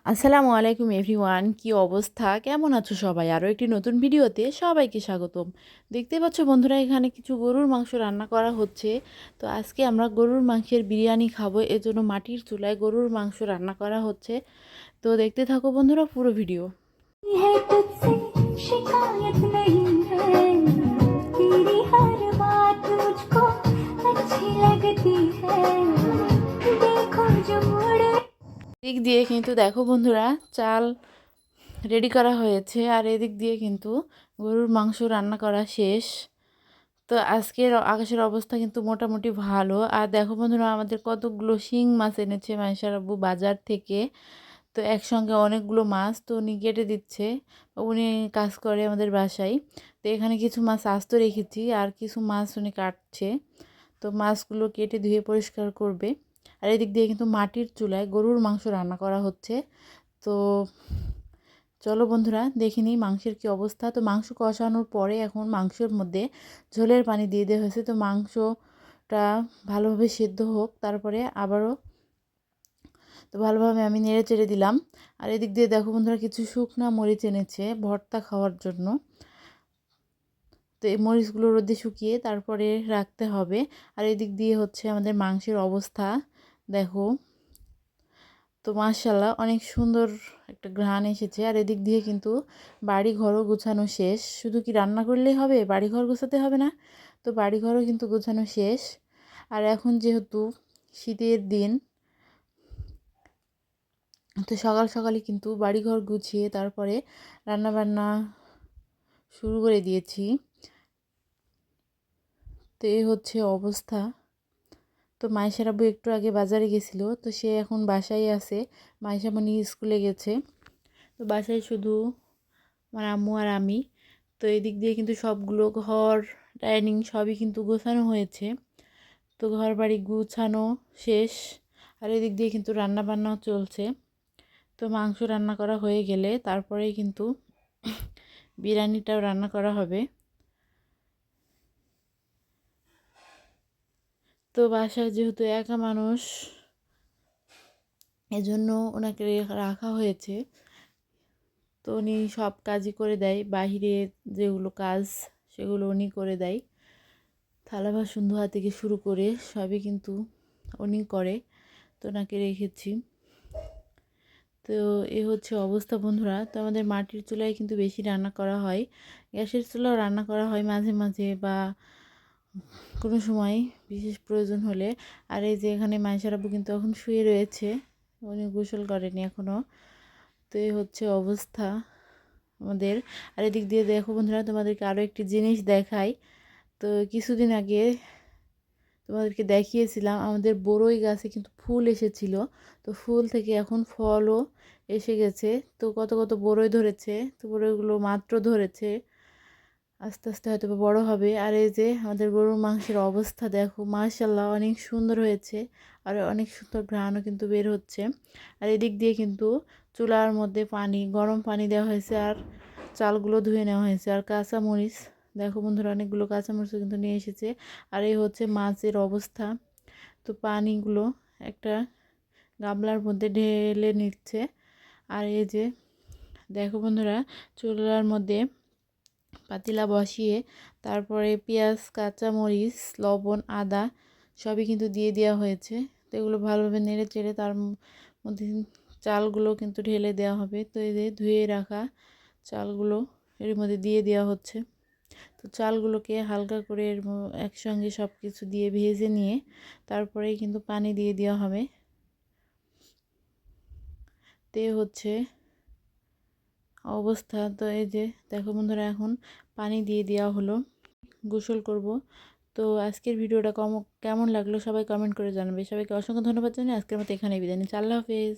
আসসালামু আলাইকুম এভরিওয়ান, কি অবস্থা, কেমন আছো সবাই? আরও একটি নতুন ভিডিওতে সবাইকে স্বাগতম। দেখতে পাচ্ছ বন্ধুরা, এখানে কিছু গরুর মাংস রান্না করা হচ্ছে। তো আজকে আমরা গরুর মাংসের বিরিয়ানি খাবো, এজন্য মাটির চুলায় গরুর মাংস রান্না করা হচ্ছে। তো দেখতে থাকো বন্ধুরা পুরো ভিডিও। है तुझसे शिकायत नहीं है तेरी हर बात मुझको अच्छी लगती है देखो जो मुड़े দিক দিয়ে কিন্তু দেখো বন্ধুরা, চাল রেডি করা হয়েছে আর এদিক দিয়ে কিন্তু গরুর মাংস রান্না করা শেষ। তো আজকের আকাশের অবস্থা কিন্তু মোটামুটি ভালো। আর দেখো বন্ধুরা, আমাদের কতগুলো শিং মাছ এনেছে মাইশার আব্বু বাজার থেকে। তো একসঙ্গে অনেকগুলো মাছ তো উনি কেটে দিচ্ছে। উনি কাজ করে আমাদের বাসায়। তো এখানে কিছু মাছ আস্ত রেখেছি আর কিছু মাছ উনি কাটছে। তো মাছগুলো কেটে ধুয়ে পরিষ্কার করবে। আর এদিক দিয়ে কিন্তু মাটির চুলায় গরুর মাংস রান্না করা হচ্ছে। তো চলো বন্ধুরা দেখে নিই মাংসের কী অবস্থা। তো মাংস কষানোর পরে এখন মাংসের মধ্যে ঝোলের পানি দিয়ে দেওয়া হয়েছে। তো মাংসটা ভালোভাবে সেদ্ধ হোক, তারপরে আবারও তো ভালোভাবে আমি নেড়ে চেড়ে দিলাম। আর এদিক দিয়ে দেখো বন্ধুরা, কিছু শুকনা মরিচ এনেছে ভর্তা খাওয়ার জন্য। তো এই মরিচগুলো রোদে শুকিয়ে তারপরে রাখতে হবে। আর এদিক দিয়ে হচ্ছে আমাদের মাংসের অবস্থা দেখো। তো মাশাআল্লাহ অনেক সুন্দর একটা ঘ্রাণ এসেছে। আর এদিক দিয়ে কিন্তু বাড়ি ঘরও গোছানো শেষ। শুধু কি রান্না করলেই হবে, বাড়ি ঘর গোছাতে হবে না? তো বাড়ি ঘরও কিন্তু গোছানো শেষ। আর এখন যেহেতু শীতের দিন, তো সকাল সকালই কিন্তু বাড়িঘর গুছিয়ে তারপরে রান্নাবান্না শুরু করে দিয়েছি। তো এই হচ্ছে অবস্থা। তো মাইশার আব্বু একটু আগে বাজারে গেছিলো, তো সে এখন বাসায় আছে। মাইশা মনি স্কুলে গেছে। তো বাসায় শুধু আমার আম্মু আর আমি। তো এদিক দিয়ে কিন্তু সবগুলো ঘর, ডাইনিং সবই কিন্তু গোছানো হয়েছে। তো ঘর বাড়ি গুছানো শেষ। আর এদিক দিয়ে কিন্তু রান্না বান্নাও চলছে। তো মাংস রান্না করা হয়ে গেলে তারপরেই কিন্তু বিরিয়ানিটাও রান্না করা হবে। তো বাসায় যেহেতু একা মানুষ, এজন্য ওনাকে রাখা হয়েছে। তো উনি সব কাজই করে দেয়, বাহিরে যেগুলো কাজ সেগুলো উনি করে দেয়। থালা বাসন ধোয়া থেকে শুরু করে সবই কিন্তু উনি করে। তো ওনাকে রেখেছি। তো এ হচ্ছে অবস্থা বন্ধুরা। তো আমাদের মাটির চুলায় কিন্তু বেশি রান্না করা হয়, গ্যাসের চুলাও রান্না করা হয় মাঝে মাঝে বা কোনো সময় বিশেষ প্রয়োজন হলে। আর এই যে এখানে মাইশার আব্বু কিন্তু এখন শুয়ে রয়েছে, উনি গোসল করেনি এখনও। তো এই হচ্ছে অবস্থা আমাদের। আর এদিক দিয়ে দেখো বন্ধুরা, তোমাদেরকে আরও একটি জিনিস দেখাই। তো কিছুদিন আগে তোমাদেরকে দেখিয়েছিলাম আমাদের বড়ই গাছে কিন্তু ফুল এসেছিল। তো ফুল থেকে এখন ফলও এসে গেছে। তো কত কত বড়ই ধরেছে। তো বড়ইগুলো মাত্র ধরেছে, আস্তে আস্তে হয়তো বড় হবে। আর এই যে আমাদের গরুর মাংসের অবস্থা দেখো, মাশাআল্লাহ অনেক সুন্দর হয়েছে। আর অনেক সুন্দর ঘ্রাণও কিন্তু বের হচ্ছে। আর এদিক দিয়ে কিন্তু চুলার মধ্যে পানি, গরম পানি দেওয়া হয়েছে আর চালগুলো ধুয়ে নেওয়া হয়েছে। আর কাঁচামরিচ দেখো বন্ধুরা, অনেকগুলো কাঁচামরিচও কিন্তু নিয়ে এসেছে। আর এই হচ্ছে মাছের অবস্থা। তো পানিগুলো একটা গামলার মধ্যে ঢেলে নিচ্ছে। আর এই যে দেখো বন্ধুরা, চুলার মধ্যে পাতিলা বসিয়ে তারপরে পেঁয়াজ, কাঁচামরিচ, লবণ, আদা সবই কিন্তু দিয়ে দেওয়া হয়েছে। তো এগুলো ভালোভাবে নেড়ে চেড়ে তার মধ্যে চালগুলো কিন্তু ঢেলে দেওয়া হবে। তো এই যে ধুয়ে রাখা চালগুলো এর মধ্যে দিয়ে দেওয়া হচ্ছে। তো চালগুলোকে হালকা করে একসঙ্গে সব কিছু দিয়ে ভেজে নিয়ে তারপরেই কিন্তু পানি দিয়ে দেওয়া হবে। তে হচ্ছে অবস্থা। তো এই যে দেখো বন্ধুরা, এখন পানি দিয়ে দেওয়া হলো, গোসল করব। তো আজকের ভিডিওটা কেমন লাগলো সবাই কমেন্ট করে জানাবে। সবাইকে অসংখ্য ধন্যবাদ জানাই। আজকের মতো এখানেই বিদায় নিচ্ছি। আল্লাহ হাফেজ।